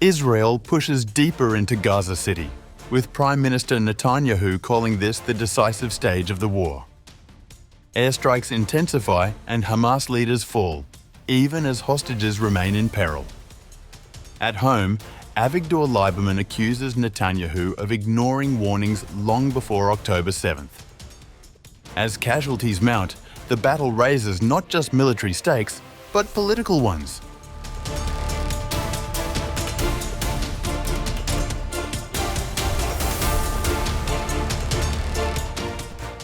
Israel pushes deeper into Gaza City, with Prime Minister Netanyahu calling this the decisive stage of the war. Airstrikes intensify and Hamas leaders fall, even as hostages remain in peril. At home, Avigdor Liberman accuses Netanyahu of ignoring warnings long before October 7th. As casualties mount, the battle raises not just military stakes, but political ones.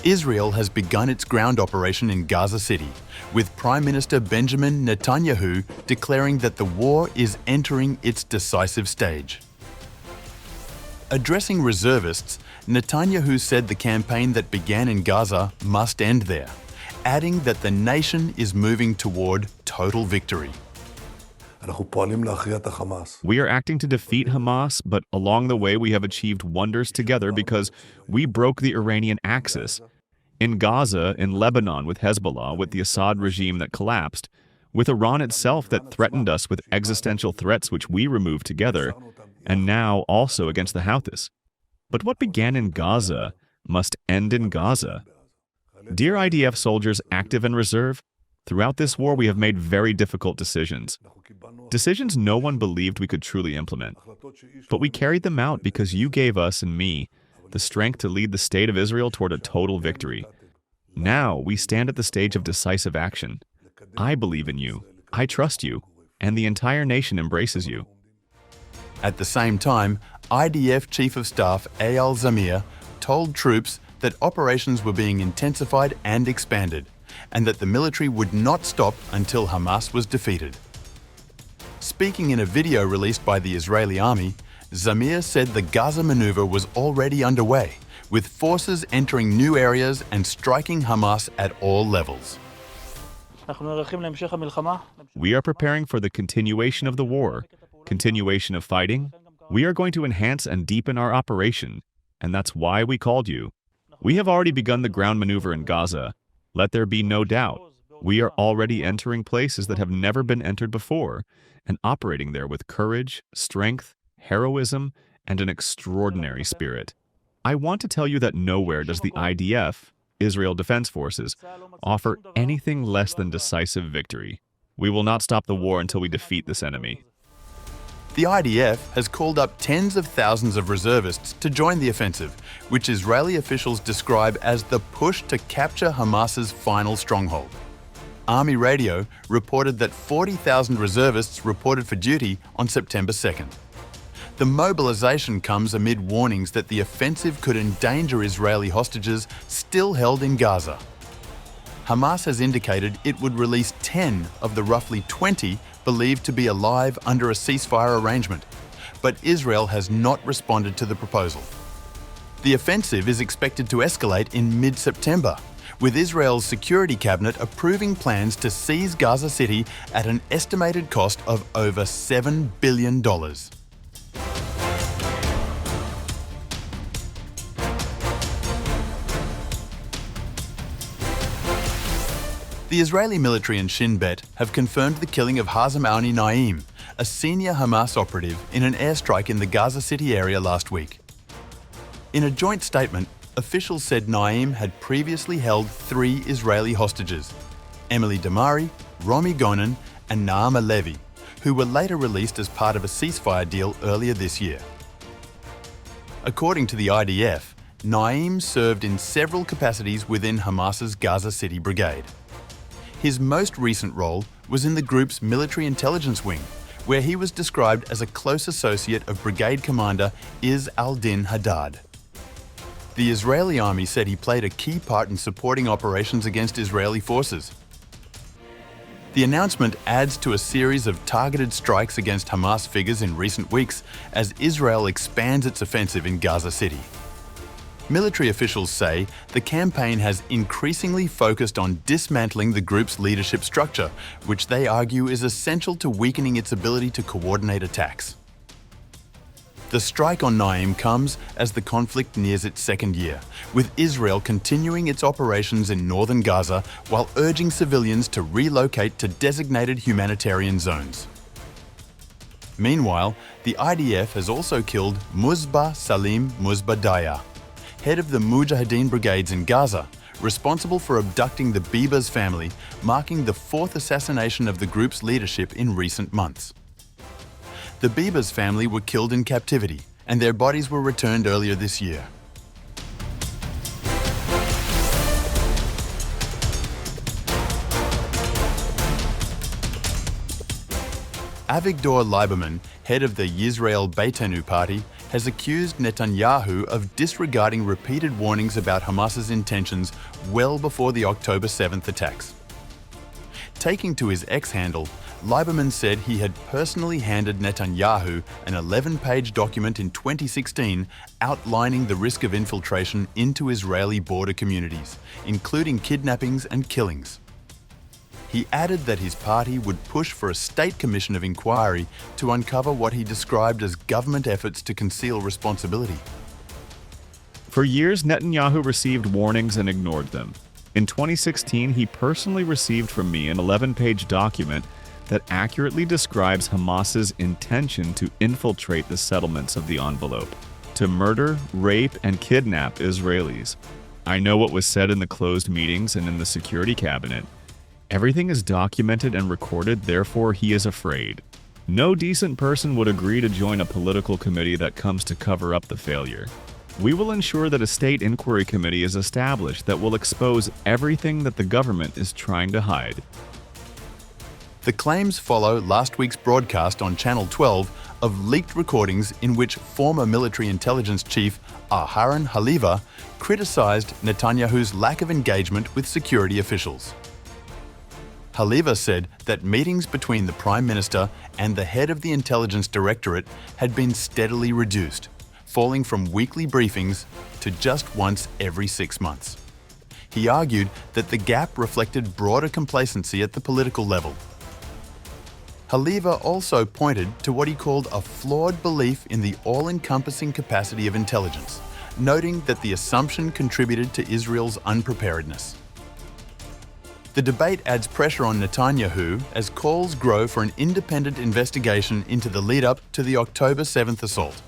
Israel has begun its ground operation in Gaza City, with Prime Minister Benjamin Netanyahu declaring that the war is entering its decisive stage. Addressing reservists, Netanyahu said the campaign that began in Gaza must end there, adding that the nation is moving toward total victory. We are acting to defeat Hamas, but along the way we have achieved wonders together because we broke the Iranian axis. In Gaza, in Lebanon with Hezbollah, with the Assad regime that collapsed, with Iran itself that threatened us with existential threats which we removed together, and now also against the Houthis. But what began in Gaza must end in Gaza. Dear IDF soldiers active and reserve, throughout this war we have made very difficult decisions. Decisions no one believed we could truly implement. But we carried them out because you gave us and me the strength to lead the state of Israel toward a total victory. Now we stand at the stage of decisive action. I believe in you, I trust you, and the entire nation embraces you. At the same time, IDF Chief of Staff Eyal Zamir told troops that operations were being intensified and expanded, and that the military would not stop until Hamas was defeated. Speaking in a video released by the Israeli army, Zamir said the Gaza maneuver was already underway, with forces entering new areas and striking Hamas at all levels. We are preparing for the continuation of the war, continuation of fighting. We are going to enhance and deepen our operation, and that's why we called you. We have already begun the ground maneuver in Gaza. Let there be no doubt. We are already entering places that have never been entered before, and operating there with courage, strength, heroism, and an extraordinary spirit. I want to tell you that nowhere does the IDF, Israel Defense Forces, offer anything less than decisive victory. We will not stop the war until we defeat this enemy. The IDF has called up tens of thousands of reservists to join the offensive, which Israeli officials describe as the push to capture Hamas's final stronghold. Army radio reported that 40,000 reservists reported for duty on September 2nd. The mobilization comes amid warnings that the offensive could endanger Israeli hostages still held in Gaza. Hamas has indicated it would release 10 of the roughly 20 believed to be alive under a ceasefire arrangement, but Israel has not responded to the proposal. The offensive is expected to escalate in mid-September, with Israel's security cabinet approving plans to seize Gaza City at an estimated cost of over $7 billion. The Israeli military and Shin Bet have confirmed the killing of Hazem Awni Naeem, a senior Hamas operative, in an airstrike in the Gaza City area last week. In a joint statement, officials said Naeem had previously held 3 Israeli hostages, Emily Damari, Romi Gonen, and Naama Levi, who were later released as part of a ceasefire deal earlier this year. According to the IDF, Naeem served in several capacities within Hamas's Gaza City brigade. His most recent role was in the group's military intelligence wing, where he was described as a close associate of Brigade Commander Iz al-Din Haddad. The Israeli army said he played a key part in supporting operations against Israeli forces. The announcement adds to a series of targeted strikes against Hamas figures in recent weeks as Israel expands its offensive in Gaza City. Military officials say the campaign has increasingly focused on dismantling the group's leadership structure, which they argue is essential to weakening its ability to coordinate attacks. The strike on Naeem comes as the conflict nears its second year, with Israel continuing its operations in northern Gaza while urging civilians to relocate to designated humanitarian zones. Meanwhile, the IDF has also killed Musba Salim Musbadaya, head of the Mujahideen brigades in Gaza, responsible for abducting the BIBI's family, marking the fourth assassination of the group's leadership in recent months. The BIBI's family were killed in captivity, and their bodies were returned earlier this year. Avigdor Liberman, head of the Yisrael Beitenu party, has accused Netanyahu of disregarding repeated warnings about Hamas's intentions well before the October 7th attacks. Taking to his X handle, Liberman said he had personally handed Netanyahu an 11-page document in 2016 outlining the risk of infiltration into Israeli border communities, including kidnappings and killings. He added that his party would push for a state commission of inquiry to uncover what he described as government efforts to conceal responsibility. For years, Netanyahu received warnings and ignored them. In 2016, he personally received from me an 11-page document that accurately describes Hamas's intention to infiltrate the settlements of the envelope, to murder, rape, and kidnap Israelis. I know what was said in the closed meetings and in the security cabinet. Everything is documented and recorded, therefore he is afraid. No decent person would agree to join a political committee that comes to cover up the failure. We will ensure that a state inquiry committee is established that will expose everything that the government is trying to hide. The claims follow last week's broadcast on Channel 12 of leaked recordings in which former military intelligence chief Aharon Haliva criticized Netanyahu's lack of engagement with security officials. Haliva said that meetings between the Prime Minister and the head of the Intelligence Directorate had been steadily reduced, falling from weekly briefings to just once every 6 months. He argued that the gap reflected broader complacency at the political level. Haliva also pointed to what he called a flawed belief in the all-encompassing capacity of intelligence, noting that the assumption contributed to Israel's unpreparedness. The debate adds pressure on Netanyahu as calls grow for an independent investigation into the lead-up to the October 7th assault.